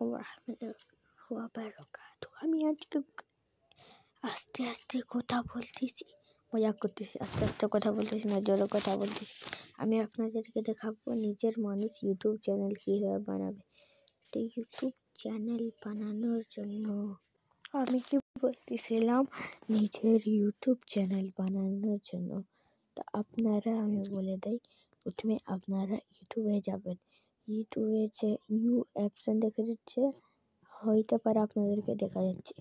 ওয়া বারাকাতুহু। আমি আজকে আস্তে আস্তে কথা বলতেছি, মজা করতেছি। আস্তে আস্তে কথা বলতেছি না, জোরে কথা বলতেছি। আমি আপনাদেরকে দেখাবো নিজের মানুষ ইউটিউব চ্যানেল কীভাবে বানাবে। তো ইউটিউব চ্যানেল বানানোর জন্য আমি কি বলতেছিলাম, নিজের ইউটিউব চ্যানেল বানানোর জন্য তো আপনারা আমি বলে দেই, প্রথমে আপনারা ইউটিউবে যাবেন। ইউটিউবে যে অপশান দেখা যাচ্ছে, হইতে পারে আপনাদেরকে দেখা যাচ্ছে,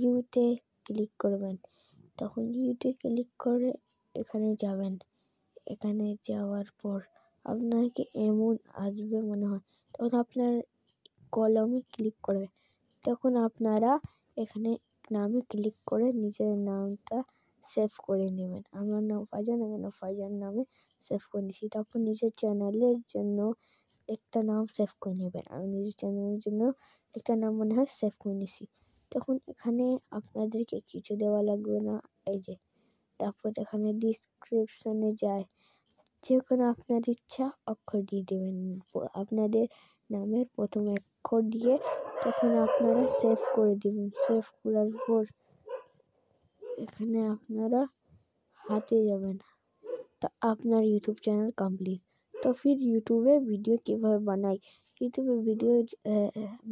ইউতে ক্লিক করবেন। তখন ইউতে ক্লিক করে এখানে যাবেন। এখানে যাওয়ার পর আপনাকে এমন আসবে মনে হয়, তখন আপনার কলমে ক্লিক করবেন। তখন আপনারা এখানে নামে ক্লিক করে নিজের নামটা সেভ করে নেবেন। আমার নাম ফাইজান, এখানে ফাইজান নামে সেভ করে নিয়েছি। তারপর নিজের চ্যানেলের জন্য একটা নাম সেভ করে নেবেন। আমি নিজের চ্যানেলের জন্য একটা নাম মনে হয় সেভ করে নিয়েছি। তখন এখানে আপনাদেরকে কিছু দেওয়া লাগবে না, এই যে। তারপর এখানে ডিসক্রিপশনে যায়, যে কোনো আপনার ইচ্ছা অক্ষর দিয়ে দেবেন। আপনাদের নামের প্রথম অক্ষর দিয়ে তখন আপনারা সেভ করে দেবেন। সেভ করার পর এখানে আপনারা হাতে যাবেন, তো আপনার ইউটিউব চ্যানেল কমপ্লিট। তো ফির ইউটিউবে ভিডিও কীভাবে বানাই। ইউটিউবে ভিডিও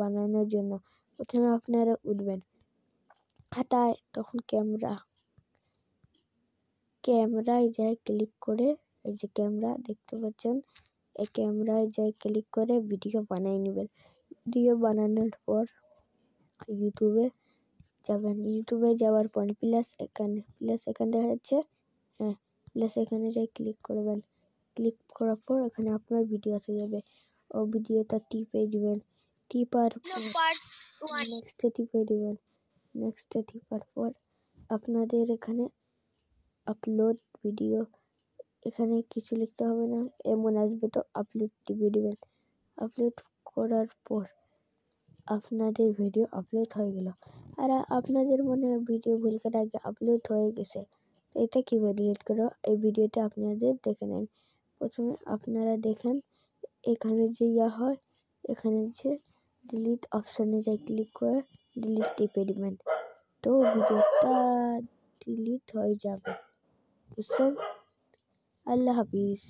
বানানোর জন্য প্রথমে আপনারা উঠবেন খাতায়, তখন ক্যামেরায় যাই ক্লিক করে, এই যে ক্যামেরা দেখতে পাচ্ছেন, এই ক্যামেরায় যাই ক্লিক করে ভিডিও বানিয়ে নেবেন। ভিডিও বানানোর পর ইউটিউবে যাবেন। ইউটিউবে যাওয়ার পর প্লাস এখানে দেখা যাচ্ছে, হ্যাঁ, প্লাস এখানে যাই ক্লিক করবেন। ক্লিক করার পর এখানে আপনার ভিডিও আসে যাবে, ও ভিডিওটা টিপে দিবেন। টিপার নেক্সটে টিপে দিবেন। নেক্সটে টিপার পর আপনাদের এখানে আপলোড ভিডিও, এখানে কিছু লিখতে হবে না, এমন আসবে, তো আপলোড টিপে দিবেন। আপলোড করার পর আপনাদের ভিডিও আপলোড হয়ে গেল। আর আপনাদের মনে হয় ভিডিও ভুল করে আগে আপলোড হয়ে গেছে, এটা কীভাবে ডিলিট করো, এই ভিডিওটা আপনাদের দেখে নেন। প্রথমে আপনারা দেখেন এখানে যে হয়, এখানে যে ডিলিট অপশানে যাই ক্লিক করে ডিলিট টিপে দিবেন, তো ভিডিওটা ডিলিট হয়ে যাবে, বুঝছেন? আল্লাহ হাফিজ।